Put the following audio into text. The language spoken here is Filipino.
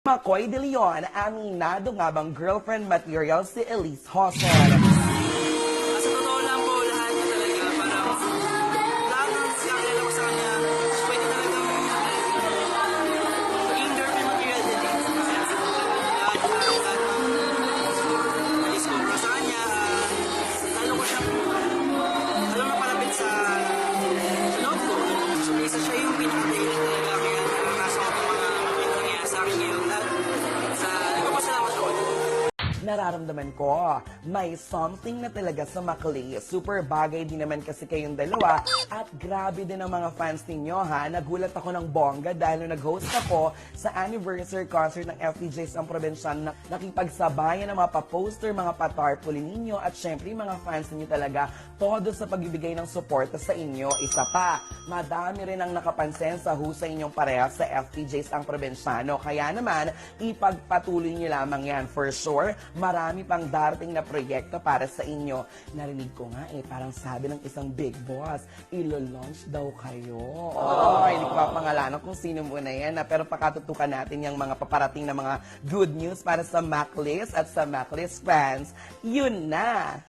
McCoy De Leon, aminado nga bang girlfriend material si Elise Hosen? Sa totoo lang po, lahat niya talaga parang lahat ng kakilala ko sa kanya, pwede talagang maging girlfriend material din eh. Kaya sa lahat ng na-discover ko sa kanya, lalo ko siyang alam na palapit sa loob ko. So, isa siya yung pinaka-dating talaga. Kaya naranasan ko itong mga nangyayari sa akin ngayon. At nagpapasalamat ako. Nararamdaman ko, may something na talaga sa Maclay. Super bagay din naman kasi kayong dalawa at grabe din ang mga fans ninyo ha. Nagulat ako ng bongga dahil nung nag-host ako sa anniversary concert ng FPJs ang Provincial na nakipagsabayan ng mga pa-poster, mga pa-tarpaulin ninyo at syempre mga fans ninyo talaga todo sa pagbibigay ng suporta sa inyo. Isa pa, madami rin ang nakapansin sa husay inyong parehas sa FPJs ang Provinciano. Kaya naman, ipagpatuloy nyo lamang yan for sure. Marami pang darating na proyekto para sa inyo. Narinig ko nga parang sabi ng isang big boss, ilo-launch daw kayo. Oh, hindi ko papangalanan kung sino muna yan. Pero pakatutukan natin yung mga paparating na mga good news para sa Maclis at sa Maclis fans. Yun na!